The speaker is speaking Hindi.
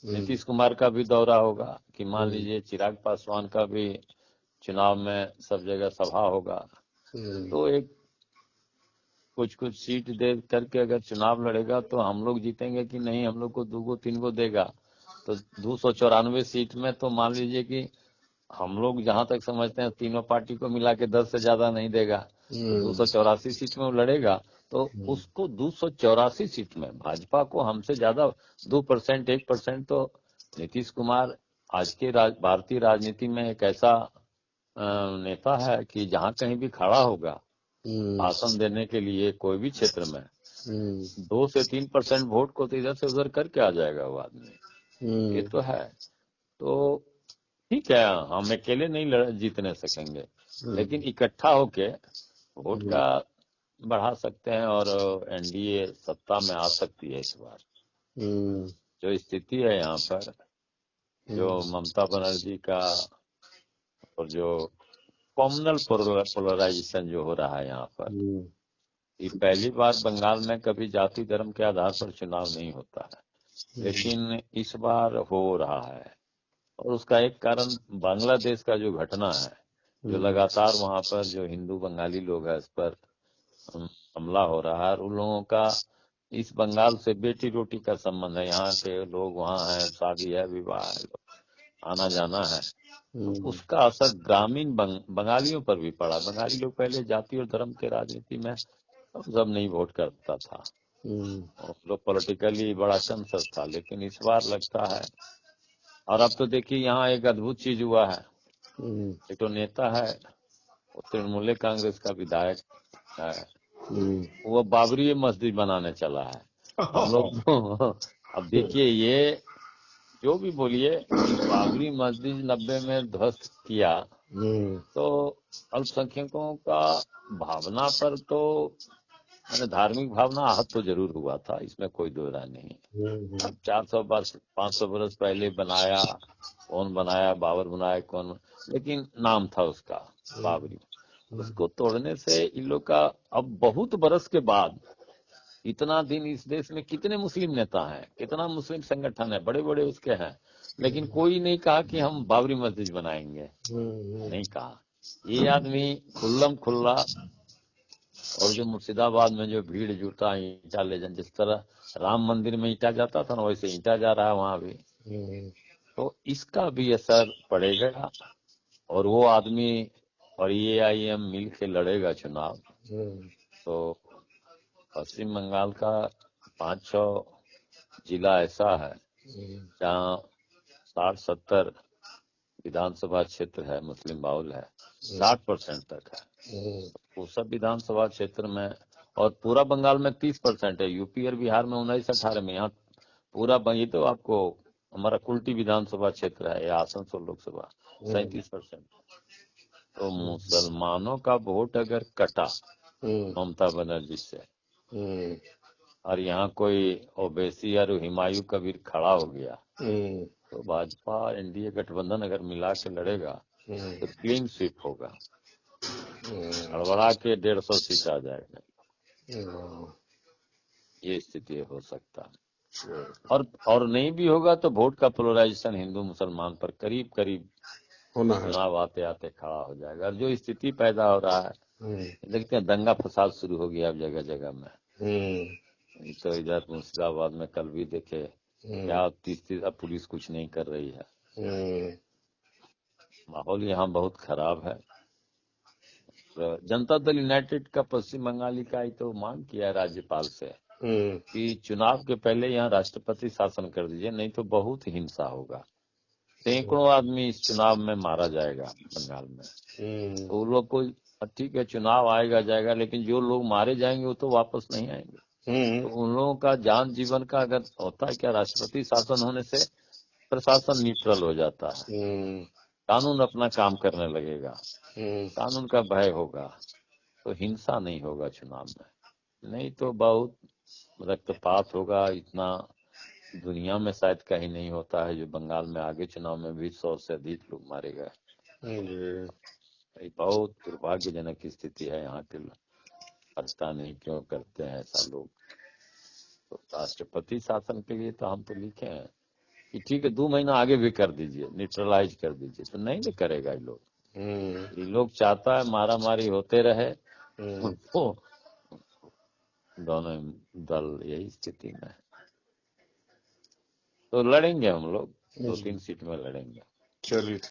नीतीश कुमार का भी दौरा होगा कि मान लीजिए चिराग पासवान का भी चुनाव में सब जगह सभा होगा, तो एक कुछ कुछ सीट दे करके अगर चुनाव लड़ेगा तो हम लोग जीतेंगे कि नहीं, हम लोग को 2 3 देगा। तो 294 सीट में तो मान लीजिए कि हम लोग जहां तक समझते हैं तीनों पार्टी को मिला के 10 से ज्यादा नहीं देगा, तो 284 सीट में वो लड़ेगा। तो उसको 284 सीट में भाजपा को हमसे ज्यादा 2% 1% तो नीतीश कुमार आज के भारतीय राजनीति में एक ऐसा नेता है कि जहां कहीं भी खड़ा होगा भाषण देने के लिए कोई भी क्षेत्र में 2 से 3% वोट को तो इधर से उधर करके आ जाएगा वो आदमी। ये तो है। तो ठीक है, हम अकेले नहीं जीतने सकेंगे, लेकिन इकट्ठा होके वोट का बढ़ा सकते हैं और एनडीए सत्ता में आ सकती है इस बार। जो स्थिति है यहाँ पर, जो ममता बनर्जी का और जो कॉमनल पोलराइजेशन जो हो रहा है यहाँ पर, ये पहली बार बंगाल में कभी जाति धर्म के आधार पर चुनाव नहीं होता है, लेकिन इस बार हो रहा है। और उसका एक कारण बांग्लादेश का जो घटना है, जो लगातार वहां पर जो हिंदू बंगाली लोग हैं इस पर हमला हो रहा है, और उन लोगों का इस बंगाल से बेटी रोटी का संबंध है। यहाँ के लोग वहाँ हैं, शादी है, विवाह है, आना जाना है, तो उसका असर ग्रामीण बंगालियों पर भी पड़ा। बंगाली लोग पहले जाति और धर्म के राजनीति में सब नहीं वोट करता था, लोग पॉलिटिकली बड़ा कंसर्न था, लेकिन इस बार लगता है। और अब तो देखिए यहाँ एक अद्भुत चीज हुआ है, एक तो नेता है वो तृणमूल कांग्रेस का विधायक है, वो बाबरी मस्जिद बनाने चला है। हम लोग तो अब देखिए ये जो भी बोलिए, बाबरी मस्जिद 90 में ध्वस्त किया, तो अल्पसंख्यकों का भावना पर तो मैंने धार्मिक भावना आहत तो जरूर हुआ था, इसमें कोई दो राय नहीं। अब 400 वर्ष 500 वर्ष पहले बनाया, कौन बनाया, बाबर बनाया कौन, लेकिन नाम था उसका बाबरी। उसको तोड़ने से इन लोग का अब बहुत बरस के बाद, इतना दिन इस देश में कितने मुस्लिम नेता हैं, कितना मुस्लिम संगठन है, बड़े बड़े उसके हैं, लेकिन कोई नहीं कहा कि हम बाबरी मस्जिद बनाएंगे, नहीं कहा। ये आदमी खुल्लम खुल्ला, और जो मुर्शिदाबाद में जो भीड़ जुटा ईंटा ले जाए, जिस तरह राम मंदिर में ईंटा जाता था ना, वैसे ईंटा जा रहा है वहां भी। तो इसका भी असर पड़ेगा, और वो आदमी और AIM मिल के लड़ेगा चुनाव। तो पश्चिम बंगाल का 5-6 जिला ऐसा है जहाँ 60-70 विधानसभा क्षेत्र है, मुस्लिम बाहुल है, 60% तक है। वो सब विधानसभा क्षेत्र में, और पूरा बंगाल में 30% है, यूपी और बिहार में 19-18 में, यहाँ पूरा ये तो आपको हमारा कुल्टी विधानसभा क्षेत्र है, या आसनसोल लोकसभा 37%। तो मुसलमानों का वोट अगर कटा ममता बनर्जी से, और यहाँ कोई ओवैसी और हुमायूं कबीर खड़ा हो गया, तो भाजपा एनडीए गठबंधन अगर मिला के लड़ेगा तो क्लीन स्वीप होगा, हड़बड़ा के 150 सीट आ जाएगा। ये स्थिति हो सकता है। और नहीं भी होगा तो वोट का पोलराइजेशन हिंदू मुसलमान पर करीब करीब चुनाव आते आते खड़ा हो जाएगा। और जो स्थिति पैदा हो रहा है, देखते हैं दंगा फसाद शुरू हो गया अब जगह जगह में। तो इधर मुर्शिदाबाद में कल भी देखे क्या 30 अब पुलिस कुछ नहीं कर रही है। माहौल यहाँ बहुत खराब है। जनता दल यूनाइटेड का पश्चिम बंगाल इकाई तो मांग किया है राज्यपाल से कि चुनाव के पहले यहाँ राष्ट्रपति शासन कर दीजिए, नहीं तो बहुत हिंसा होगा। सैकड़ों आदमी इस चुनाव में मारा जाएगा बंगाल में। तो लोग को ठीक है, चुनाव आएगा जाएगा, लेकिन जो लोग मारे जाएंगे वो तो वापस नहीं आएंगे। तो उन लोगों का जान जीवन का अगर होता है क्या, राष्ट्रपति शासन होने से प्रशासन न्यूट्रल हो जाता है, कानून अपना काम करने लगेगा, कानून का भय होगा, तो हिंसा नहीं होगा चुनाव में। नहीं तो बहुत रक्तपात होगा, इतना दुनिया में शायद कहीं नहीं होता है जो बंगाल में आगे चुनाव में भी 100 से अधिक लोग मारे गए। बहुत दुर्भाग्यजनक स्थिति है यहाँ के। पता नहीं क्यों करते हैं ऐसा लोग। तो राष्ट्रपति शासन के लिए तो हम तो लिखे हैं कि ठीक है 2 महीना आगे भी कर दीजिए, न्यूट्रलाइज कर दीजिए, तो नहीं ना करेगा ये लोग। ये लोग चाहता है मारा मारी होते रहे, तो दोनों दल यही स्थिति में है। तो लड़ेंगे हम लोग, 2-3 सीट में लड़ेंगे। चलिए।